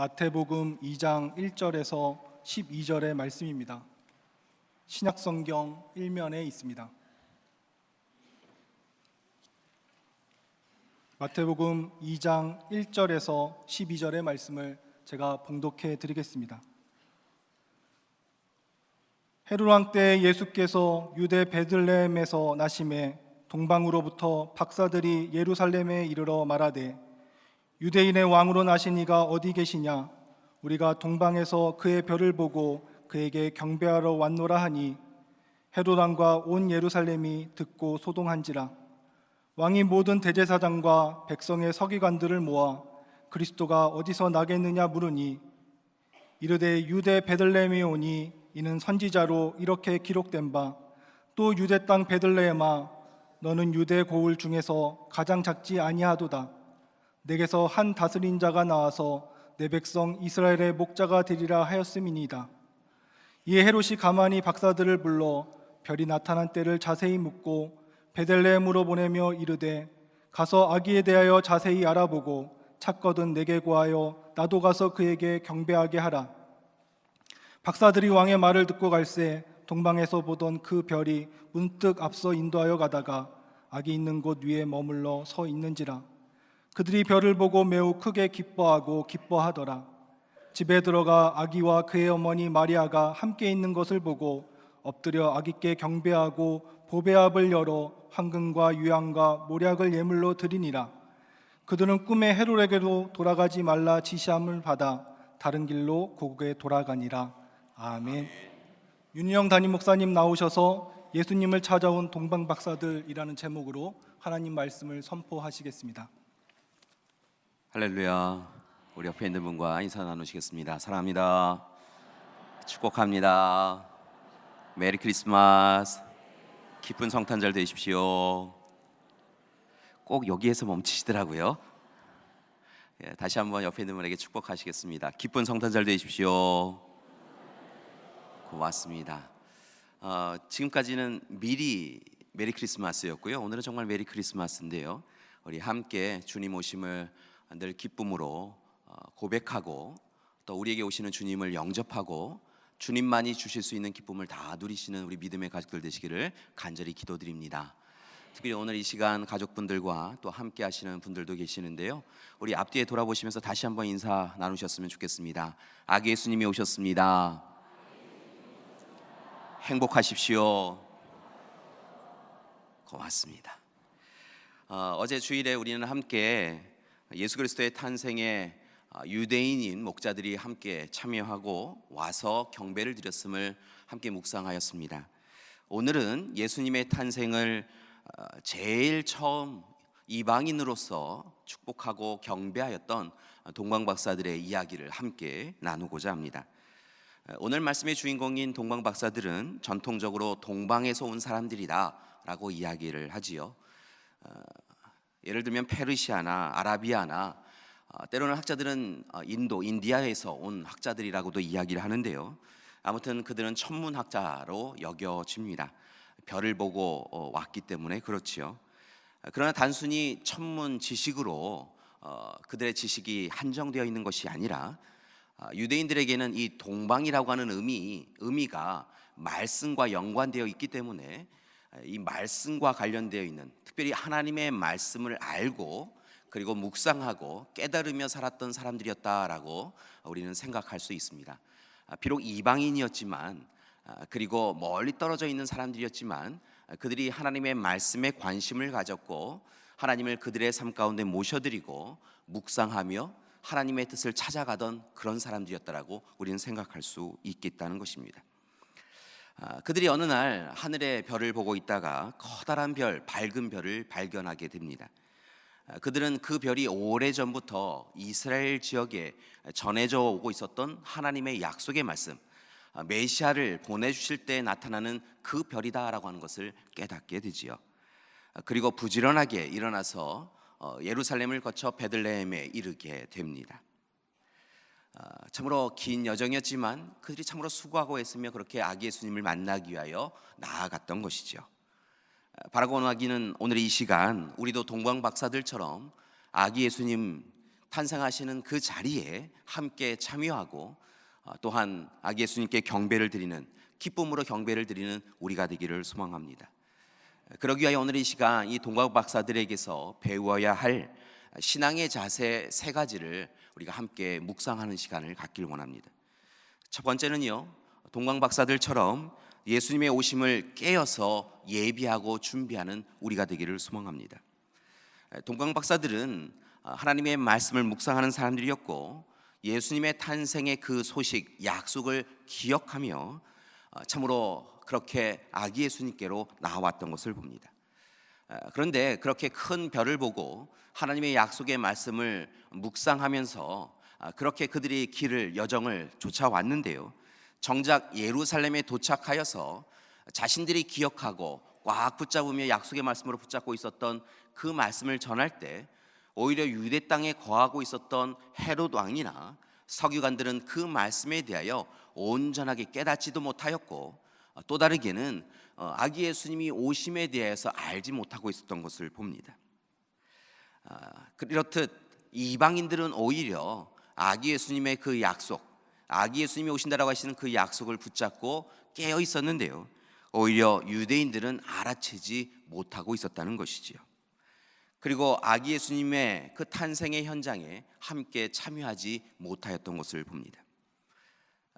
마태복음 2장 1절에서 12절의 말씀입니다. 신약성경 1면에 있습니다. 마태복음 2장 1절에서 12절의 말씀을 제가 봉독해 드리겠습니다. 헤롯 왕 때 예수께서 유대 베들레헴에서 나심에 동방으로부터 박사들이 예루살렘에 이르러 말하되 유대인의 왕으로 나신 이가 어디 계시냐? 우리가 동방에서 그의 별을 보고 그에게 경배하러 왔노라 하니 헤롯 왕과 온 예루살렘이 듣고 소동한지라. 왕이 모든 대제사장과 백성의 서기관들을 모아 그리스도가 어디서 나겠느냐 물으니 이르되 유대 베들레헴에 오니 이는 선지자로 이렇게 기록된 바 또 유대 땅 베들레헴아 너는 유대 고을 중에서 가장 작지 아니하도다. 내게서 한 다스린 자가 나와서 내 백성 이스라엘의 목자가 되리라 하였음이니이다. 이에 헤롯이 가만히 박사들을 불러 별이 나타난 때를 자세히 묻고 베들레헴으로 보내며 이르되 가서 아기에 대하여 자세히 알아보고 찾거든 내게 구하여 나도 가서 그에게 경배하게 하라. 박사들이 왕의 말을 듣고 갈새 동방에서 보던 그 별이 문득 앞서 인도하여 가다가 아기 있는 곳 위에 머물러 서 있는지라. 그들이 별을 보고 매우 크게 기뻐하고 기뻐하더라. 집에 들어가 아기와 그의 어머니 마리아가 함께 있는 것을 보고 엎드려 아기께 경배하고 보배압을 열어 황금과 유향과 모략을 예물로 드리니라. 그들은 꿈에 헤롯에게도 돌아가지 말라 지시함을 받아 다른 길로 고국에 돌아가니라. 아멘. 윤희영 담임 목사님 나오셔서 예수님을 찾아온 동방 박사들이라는 제목으로 하나님 말씀을 선포하시겠습니다. 할렐루야. 우리 옆에 있는 분과 인사 나누시겠습니다. 사랑합니다. 축복합니다. 메리 크리스마스. 기쁜 성탄절 되십시오. 꼭 여기에서 멈추시더라고요. 다시 한번 옆에 있는 분에게 축복하시겠습니다. 기쁜 성탄절 되십시오. 고맙습니다. 지금까지는 미리 메리 크리스마스였고요. 오늘은 정말 메리 크리스마스인데요. 우리 함께 주님 오심을 늘 기쁨으로 고백하고 또 우리에게 오시는 주님을 영접하고 주님만이 주실 수 있는 기쁨을 다 누리시는 우리 믿음의 가족들 되시기를 간절히 기도드립니다. 특별히 오늘 이 시간 가족분들과 또 함께 하시는 분들도 계시는데요. 우리 앞뒤에 돌아보시면서 다시 한번 인사 나누셨으면 좋겠습니다. 아기 예수님이 오셨습니다. 행복하십시오. 고맙습니다. 어제 주일에 우리는 함께 예수 그리스도의 탄생에 유대인인 목자들이 함께 참여하고 와서 경배를 드렸음을 함께 묵상하였습니다. 오늘은 예수님의 탄생을 제일 처음 이방인으로서 축복하고 경배하였던 동방박사들의 이야기를 함께 나누고자 합니다. 오늘 말씀의 주인공인 동방박사들은 전통적으로 동방에서 온 사람들이다 라고 이야기를 하지요. 예를 들면 페르시아나 아라비아나 때로는 학자들은 인디아에서 온 학자들이라고도 이야기를 하는데요. 아무튼 그들은 천문학자로 여겨집니다. 별을 보고 왔기 때문에 그렇지요. 그러나 단순히 천문 지식으로 그들의 지식이 한정되어 있는 것이 아니라 유대인들에게는 이 동방이라고 하는 의미가 말씀과 연관되어 있기 때문에 이 말씀과 관련되어 있는, 특별히 하나님의 말씀을 알고 그리고 묵상하고 깨달으며 살았던 사람들이었다라고 우리는 생각할 수 있습니다. 비록 이방인이었지만 그리고 멀리 떨어져 있는 사람들이었지만 그들이 하나님의 말씀에 관심을 가졌고 하나님을 그들의 삶 가운데 모셔드리고 묵상하며 하나님의 뜻을 찾아가던 그런 사람들이었다라고 우리는 생각할 수 있겠다는 것입니다. 그들이 어느 날 하늘의 별을 보고 있다가 커다란 별, 밝은 별을 발견하게 됩니다. 그들은 그 별이 오래전부터 이스라엘 지역에 전해져 오고 있었던 하나님의 약속의 말씀, 메시아를 보내주실 때 나타나는 그 별이다라고 하는 것을 깨닫게 되지요. 그리고 부지런하게 일어나서 예루살렘을 거쳐 베들레헴에 이르게 됩니다. 참으로 긴 여정이었지만 그들이 참으로 수고하고 애쓰며 그렇게 아기 예수님을 만나기 위하여 나아갔던 것이죠. 바라고 원하기는 오늘 이 시간 우리도 동방 박사들처럼 아기 예수님 탄생하시는 그 자리에 함께 참여하고 또한 아기 예수님께 경배를 드리는, 기쁨으로 경배를 드리는 우리가 되기를 소망합니다. 그러기 위하여 오늘 이 시간 이 동각 박사들에게서 배워야 할 신앙의 자세 세 가지를 우리가 함께 묵상하는 시간을 갖길 원합니다. 첫 번째는요, 동각 박사들처럼 예수님의 오심을 깨어서 예비하고 준비하는 우리가 되기를 소망합니다. 동각 박사들은 하나님의 말씀을 묵상하는 사람들이었고, 예수님의 탄생의 그 소식, 약속을 기억하며 참으로 그렇게 아기 예수님께로 나아왔던 것을 봅니다. 그런데 그렇게 큰 별을 보고 하나님의 약속의 말씀을 묵상하면서 그렇게 그들이 길을, 여정을 쫓아왔는데요, 정작 예루살렘에 도착하여서 자신들이 기억하고 꽉 붙잡으며 약속의 말씀으로 붙잡고 있었던 그 말씀을 전할 때 오히려 유대 땅에 거하고 있었던 헤롯 왕이나 서기관들은 그 말씀에 대하여 온전하게 깨닫지도 못하였고, 또 다르게는 아기 예수님이 오심에 대해서 알지 못하고 있었던 것을 봅니다. 그렇듯 이방인들은 오히려 아기 예수님의 그 약속, 아기 예수님이 오신다라고 하시는 그 약속을 붙잡고 깨어 있었는데요, 오히려 유대인들은 알아채지 못하고 있었다는 것이지요. 그리고 아기 예수님의 그 탄생의 현장에 함께 참여하지 못하였던 것을 봅니다.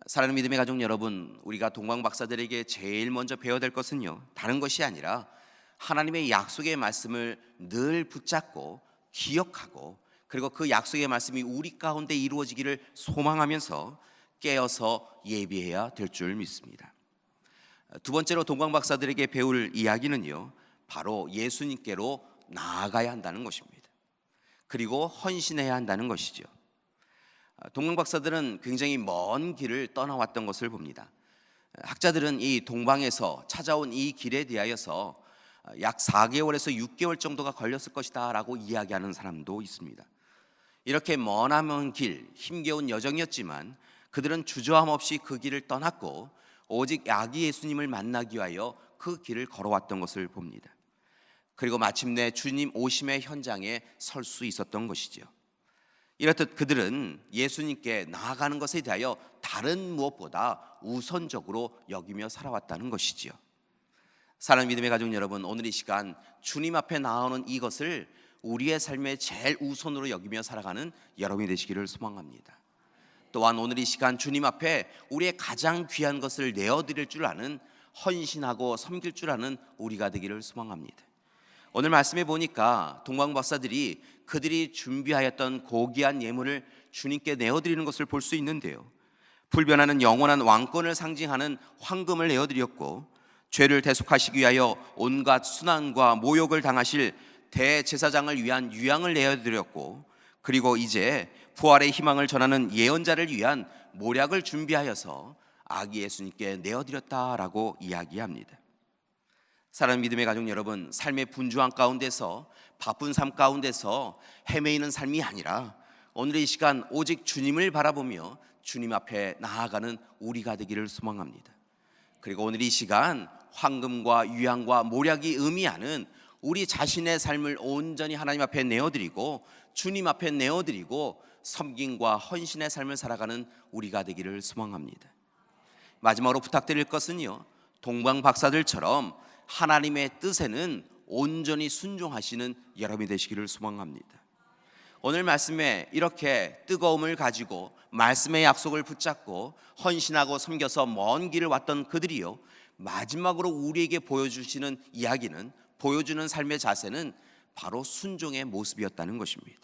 사랑하는 믿음의 가족 여러분, 우리가 동방 박사들에게 제일 먼저 배워야 될 것은요, 다른 것이 아니라 하나님의 약속의 말씀을 늘 붙잡고 기억하고, 그리고 그 약속의 말씀이 우리 가운데 이루어지기를 소망하면서 깨어서 예비해야 될 줄 믿습니다. 두 번째로 동방 박사들에게 배울 이야기는요, 바로 예수님께로 나아가야 한다는 것입니다. 그리고 헌신해야 한다는 것이죠. 동방 박사들은 굉장히 먼 길을 떠나왔던 것을 봅니다. 학자들은 이 동방에서 찾아온 이 길에 대하여서 약 4개월에서 6개월 정도가 걸렸을 것이다 라고 이야기하는 사람도 있습니다. 이렇게 머나먼 길, 힘겨운 여정이었지만 그들은 주저함 없이 그 길을 떠났고 오직 아기 예수님을 만나기 위하여 그 길을 걸어왔던 것을 봅니다. 그리고 마침내 주님 오심의 현장에 설 수 있었던 것이죠. 이렇듯 그들은 예수님께 나아가는 것에 대하여 다른 무엇보다 우선적으로 여기며 살아왔다는 것이지요. 사랑하는 믿음의 가족 여러분, 오늘 이 시간 주님 앞에 나오는 이것을 우리의 삶의 제일 우선으로 여기며 살아가는 여러분이 되시기를 소망합니다. 또한 오늘 이 시간 주님 앞에 우리의 가장 귀한 것을 내어드릴 줄 아는, 헌신하고 섬길 줄 아는 우리가 되기를 소망합니다. 오늘 말씀에 보니까 동방 박사들이 그들이 준비하였던 고귀한 예물을 주님께 내어드리는 것을 볼 수 있는데요, 불변하는 영원한 왕권을 상징하는 황금을 내어드렸고, 죄를 대속하시기 위하여 온갖 순환과 모욕을 당하실 대제사장을 위한 유향을 내어드렸고, 그리고 이제 부활의 희망을 전하는 예언자를 위한 모략을 준비하여서 아기 예수님께 내어드렸다라고 이야기합니다. 사랑하는 믿음의 가족 여러분, 삶의 분주한 가운데서, 바쁜 삶 가운데서 헤매이는 삶이 아니라 오늘 이 시간 오직 주님을 바라보며 주님 앞에 나아가는 우리가 되기를 소망합니다. 그리고 오늘 이 시간 황금과 유향과 모략이 의미하는 우리 자신의 삶을 온전히 하나님 앞에 내어드리고 주님 앞에 내어드리고 섬김과 헌신의 삶을 살아가는 우리가 되기를 소망합니다. 마지막으로 부탁드릴 것은요, 동방 박사들처럼 하나님의 뜻에는 온전히 순종하시는 여러분이 되시기를 소망합니다. 오늘 말씀에 이렇게 뜨거움을 가지고 말씀의 약속을 붙잡고 헌신하고 섬겨서 먼 길을 왔던 그들이요, 마지막으로 우리에게 보여주시는 이야기는, 보여주는 삶의 자세는 바로 순종의 모습이었다는 것입니다.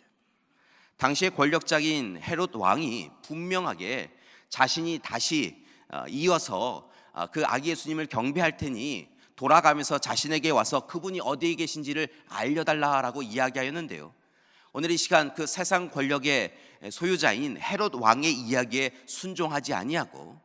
당시의 권력자인 헤롯 왕이 분명하게 자신이 다시 이어서 그 아기 예수님을 경배할 테니 돌아가면서 자신에게 와서 그분이 어디에 계신지를 알려달라라고 이야기하였는데요, 오늘 이 시간 그 세상 권력의 소유자인 헤롯 왕의 이야기에 순종하지 아니하고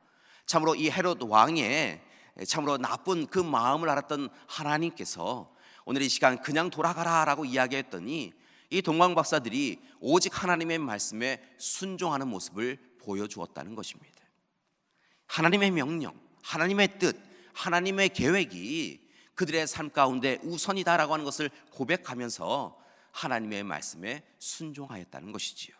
참으로 이 헤롯 왕의 참으로 나쁜 그 마음을 알았던 하나님께서 오늘 이 시간 그냥 돌아가라라고 이야기했더니 이 동방 박사들이 오직 하나님의 말씀에 순종하는 모습을 보여주었다는 것입니다. 하나님의 명령, 하나님의 뜻, 하나님의 계획이 그들의 삶 가운데 우선이다라고 하는 것을 고백하면서 하나님의 말씀에 순종하였다는 것이지요.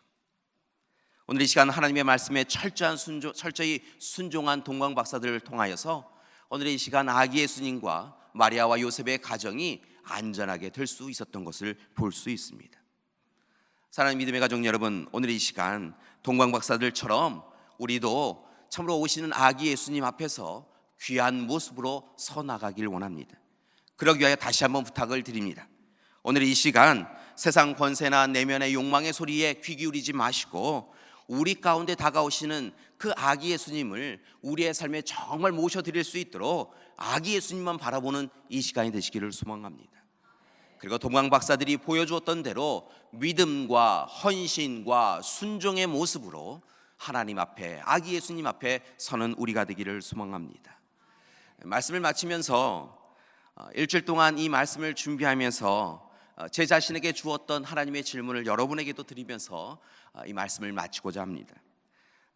오늘 이 시간 하나님의 말씀에 철저히 순종한 동방 박사들을 통하여서 오늘 이 시간 아기 예수님과 마리아와 요셉의 가정이 안전하게 될 수 있었던 것을 볼 수 있습니다. 사랑하는 믿음의 가족 여러분, 오늘 이 시간 동방 박사들처럼 우리도 참으로 오시는 아기 예수님 앞에서 귀한 모습으로 서 나가길 원합니다. 그러기 위하여 다시 한번 부탁을 드립니다. 오늘 이 시간 세상 권세나 내면의 욕망의 소리에 귀 기울이지 마시고 우리 가운데 다가오시는 그 아기 예수님을 우리의 삶에 정말 모셔드릴 수 있도록 아기 예수님만 바라보는 이 시간이 되시기를 소망합니다. 그리고 동방 박사들이 보여주었던 대로 믿음과 헌신과 순종의 모습으로 하나님 앞에, 아기 예수님 앞에 서는 우리가 되기를 소망합니다. 말씀을 마치면서 일주일 동안 이 말씀을 준비하면서 제 자신에게 주었던 하나님의 질문을 여러분에게도 드리면서 이 말씀을 마치고자 합니다.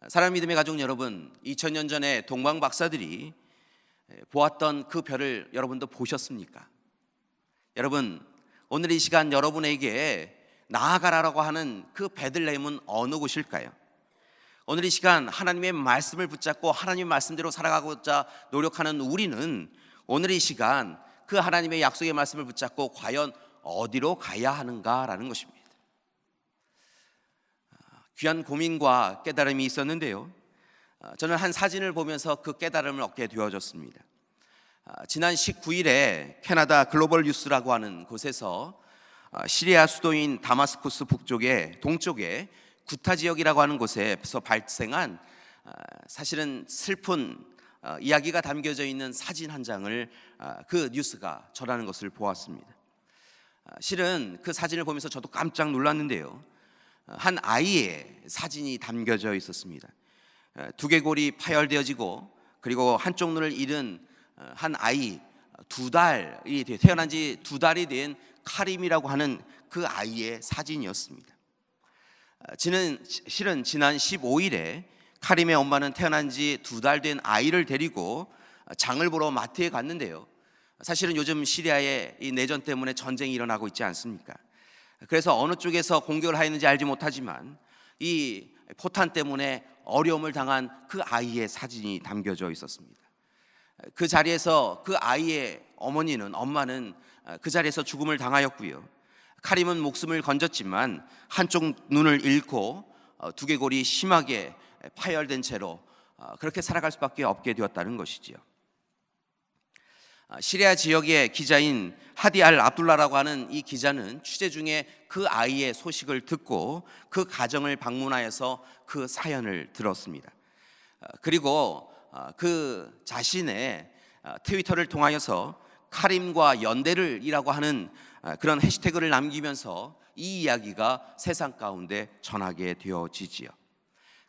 사랑하는 믿음의 가족 여러분, 2000년 전에 동방 박사들이 보았던 그 별을 여러분도 보셨습니까? 여러분, 오늘 이 시간 여러분에게 나아가라고 하는 그 베들레헴은 어느 곳일까요? 오늘 이 시간 하나님의 말씀을 붙잡고 하나님의 말씀대로 살아가고자 노력하는 우리는 오늘 이 시간 그 하나님의 약속의 말씀을 붙잡고 과연 어디로 가야 하는가라는 것입니다. 귀한 고민과 깨달음이 있었는데요, 저는 한 사진을 보면서 그 깨달음을 얻게 되어졌습니다. 지난 19일에 캐나다 글로벌 뉴스라고 하는 곳에서 시리아 수도인 다마스쿠스 북쪽에 동쪽에 구타 지역이라고 하는 곳에서 발생한 사실은 슬픈 이야기가 담겨져 있는 사진 한 장을 그 뉴스가 전하는 것을 보았습니다. 실은 그 사진을 보면서 저도 깜짝 놀랐는데요, 한 아이의 사진이 담겨져 있었습니다. 두개골이 파열되어지고 그리고 한쪽 눈을 잃은 한 아이, 태어난 지 2달이 된 카림이라고 하는 그 아이의 사진이었습니다. 실은 지난 15일에 카림의 엄마는 태어난 지 2달 된 아이를 데리고 장을 보러 마트에 갔는데요, 사실은 요즘 시리아의 이 내전 때문에 전쟁이 일어나고 있지 않습니까? 그래서 어느 쪽에서 공격을 하였는지 알지 못하지만 이 포탄 때문에 어려움을 당한 그 아이의 사진이 담겨져 있었습니다. 그 자리에서 그 아이의 엄마는 그 자리에서 죽음을 당하였고요, 카림은 목숨을 건졌지만 한쪽 눈을 잃고 두개골이 심하게 파열된 채로 그렇게 살아갈 수밖에 없게 되었다는 것이지요. 시리아 지역의 기자인 하디 알 압둘라라고 하는 이 기자는 취재 중에 그 아이의 소식을 듣고 그 가정을 방문하여서 그 사연을 들었습니다. 그리고 그 자신의 트위터를 통하여서 카림과 연대를이라고 하는 그런 해시태그를 남기면서 이 이야기가 세상 가운데 전하게 되어지지요.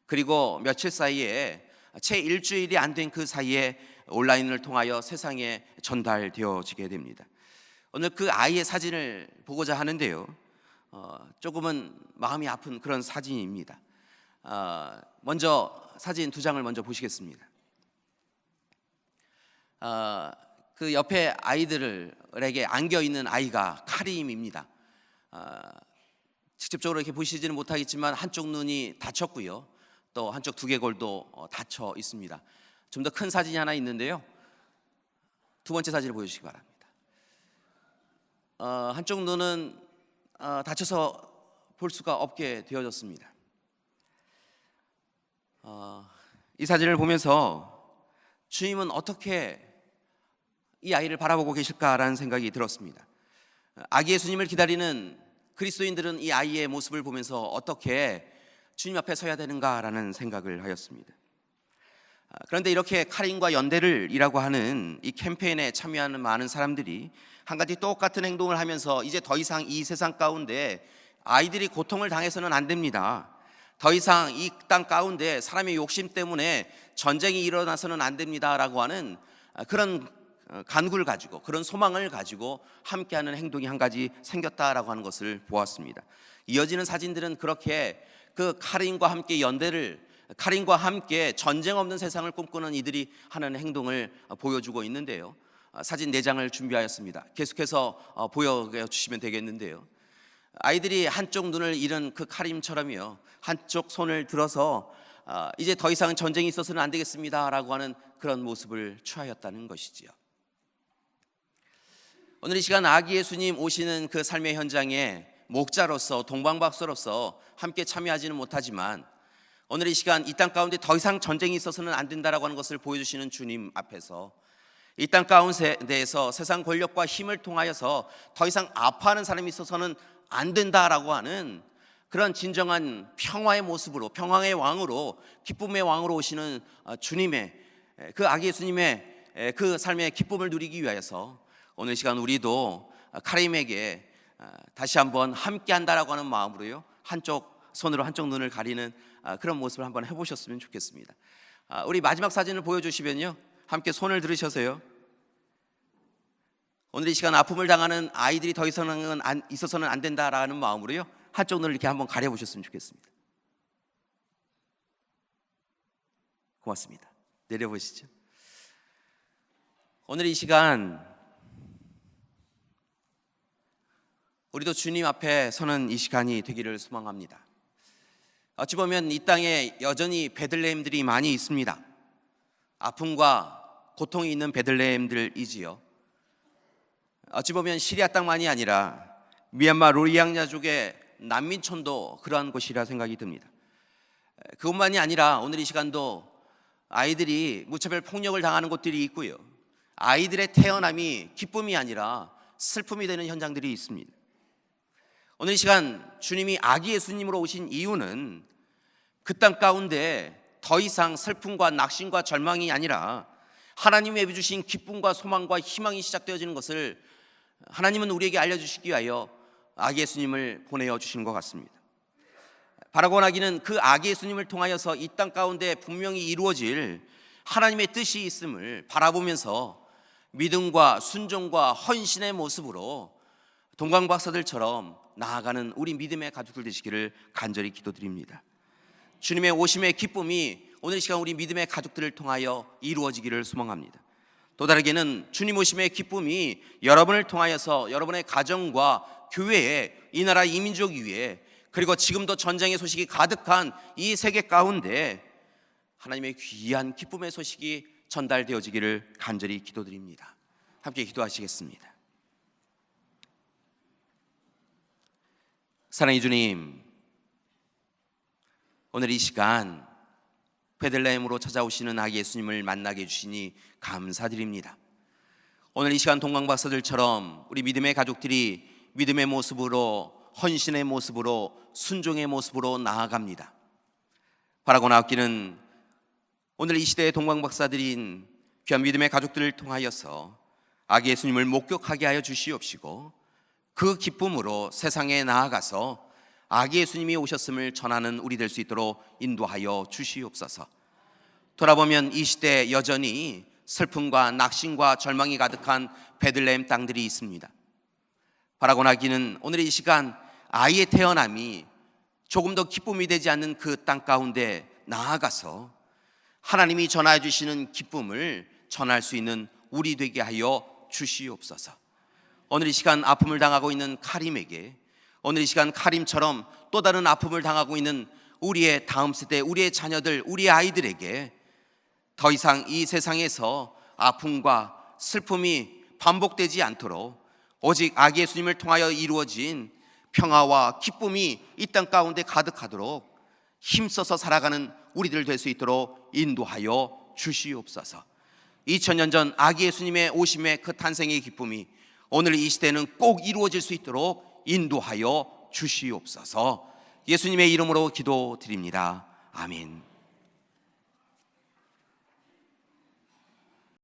그리고 며칠 사이에 채 일주일이 안 된 그 사이에 온라인을 통하여 세상에 전달되어지게 됩니다. 오늘 그 아이의 사진을 보고자 하는데요, 조금은 마음이 아픈 그런 사진입니다. 먼저 사진 2장을 먼저 보시겠습니다. 그 옆에 아이들에게 안겨 있는 아이가 카림입니다. 직접적으로 이렇게 보시지는 못하겠지만 한쪽 눈이 다쳤고요, 또 한쪽 두개골도 다쳐 있습니다. 좀 더 큰 사진이 하나 있는데요, 2번째 사진을 보여주시기 바랍니다. 한쪽 눈은 다쳐서 볼 수가 없게 되어졌습니다. 이 사진을 보면서 주님은 어떻게 이 아이를 바라보고 계실까라는 생각이 들었습니다. 아기 예수님을 기다리는 그리스도인들은 이 아이의 모습을 보면서 어떻게 주님 앞에 서야 되는가라는 생각을 하였습니다. 그런데 이렇게 카림과 연대를이라고 하는 이 캠페인에 참여하는 많은 사람들이 한 가지 똑같은 행동을 하면서 이제 더 이상 이 세상 가운데 아이들이 고통을 당해서는 안 됩니다. 더 이상 이 땅 가운데 사람의 욕심 때문에 전쟁이 일어나서는 안 됩니다라고 하는 그런 간구를 가지고, 그런 소망을 가지고 함께하는 행동이 한 가지 생겼다라고 하는 것을 보았습니다. 이어지는 사진들은 그렇게 그 카림과 함께 카림과 함께 전쟁 없는 세상을 꿈꾸는 이들이 하는 행동을 보여주고 있는데요, 사진 4장을 준비하였습니다. 계속해서 보여주시면 되겠는데요, 아이들이 한쪽 눈을 잃은 그 카림처럼요, 한쪽 손을 들어서 이제 더 이상 전쟁이 있어서는 안 되겠습니다라고 하는 그런 모습을 취하였다는 것이지요. 오늘 이 시간 아기 예수님 오시는 그 삶의 현장에 목자로서, 동방박사로서 함께 참여하지는 못하지만 오늘 이 시간 이 땅 가운데 더 이상 전쟁이 있어서는 안 된다라고 하는 것을 보여주시는 주님 앞에서 이 땅 가운데에서 세상 권력과 힘을 통하여서 더 이상 아파하는 사람이 있어서는 안 된다라고 하는 그런 진정한 평화의 모습으로, 평화의 왕으로, 기쁨의 왕으로 오시는 주님의, 그 아기 예수님의 그 삶의 기쁨을 누리기 위하여서 오늘 시간 우리도 카림에게 다시 한번 함께 한다라고 하는 마음으로요, 한쪽 손으로 한쪽 눈을 가리는 그런 모습을 한번 해보셨으면 좋겠습니다. 우리 마지막 사진을 보여주시면요, 함께 손을 들으셔서요, 오늘 이 시간 아픔을 당하는 아이들이 더 이상은 있어서는 안 된다라는 마음으로요, 한쪽 눈을 이렇게 한번 가려보셨으면 좋겠습니다. 고맙습니다. 내려보시죠. 오늘 이 시간 우리도 주님 앞에 서는 이 시간이 되기를 소망합니다. 어찌 보면 이 땅에 여전히 베들레헴들이 많이 있습니다. 아픔과 고통이 있는 베들레헴들이지요. 어찌 보면 시리아 땅만이 아니라 미얀마 로히앙야족의 난민촌도 그러한 곳이라 생각이 듭니다. 그것만이 아니라 오늘 이 시간도 아이들이 무차별 폭력을 당하는 곳들이 있고요, 아이들의 태어남이 기쁨이 아니라 슬픔이 되는 현장들이 있습니다. 오늘 이 시간 주님이 아기 예수님으로 오신 이유는 그 땅 가운데 더 이상 슬픔과 낙심과 절망이 아니라 하나님이 주신 기쁨과 소망과 희망이 시작되어지는 것을 하나님은 우리에게 알려주시기 위하여 아기 예수님을 보내어 주신 것 같습니다. 바라고 나기는 그 아기 예수님을 통하여서 이 땅 가운데 분명히 이루어질 하나님의 뜻이 있음을 바라보면서 믿음과 순종과 헌신의 모습으로 동방박사들처럼 나아가는 우리 믿음의 가족들 되시기를 간절히 기도드립니다. 주님의 오심의 기쁨이 오늘 이 시간 우리 믿음의 가족들을 통하여 이루어지기를 소망합니다. 또 다르게는 주님 오심의 기쁨이 여러분을 통하여서 여러분의 가정과 교회에, 이 나라 이 민족 위에, 그리고 지금도 전쟁의 소식이 가득한 이 세계 가운데 하나님의 귀한 기쁨의 소식이 전달되어지기를 간절히 기도드립니다. 함께 기도하시겠습니다. 사랑의 주님, 오늘 이 시간 베들레헴으로 찾아오시는 아기 예수님을 만나게 해주시니 감사드립니다. 오늘 이 시간 동방박사들처럼 우리 믿음의 가족들이 믿음의 모습으로, 헌신의 모습으로, 순종의 모습으로 나아갑니다. 바라고 나왔기는 오늘 이 시대의 동방박사들인 귀한 믿음의 가족들을 통하여서 아기 예수님을 목격하게 하여 주시옵시고 그 기쁨으로 세상에 나아가서 아기 예수님이 오셨음을 전하는 우리 될 수 있도록 인도하여 주시옵소서. 돌아보면 이 시대에 여전히 슬픔과 낙심과 절망이 가득한 베들레헴 땅들이 있습니다. 바라고 나기는 오늘 이 시간 아이의 태어남이 조금 더 기쁨이 되지 않는 그 땅 가운데 나아가서 하나님이 전하여 주시는 기쁨을 전할 수 있는 우리 되게 하여 주시옵소서. 오늘 이 시간 아픔을 당하고 있는 카림에게, 오늘 이 시간 카림처럼 또 다른 아픔을 당하고 있는 우리의 다음 세대, 우리의 자녀들, 우리의 아이들에게 더 이상 이 세상에서 아픔과 슬픔이 반복되지 않도록 오직 아기 예수님을 통하여 이루어진 평화와 기쁨이 이 땅 가운데 가득하도록 힘써서 살아가는 우리들 될 수 있도록 인도하여 주시옵소서. 2000년 전 아기 예수님의 오심의 그 탄생의 기쁨이 오늘 이 시대는 꼭 이루어질 수 있도록 인도하여 주시옵소서. 예수님의 이름으로 기도드립니다. 아멘.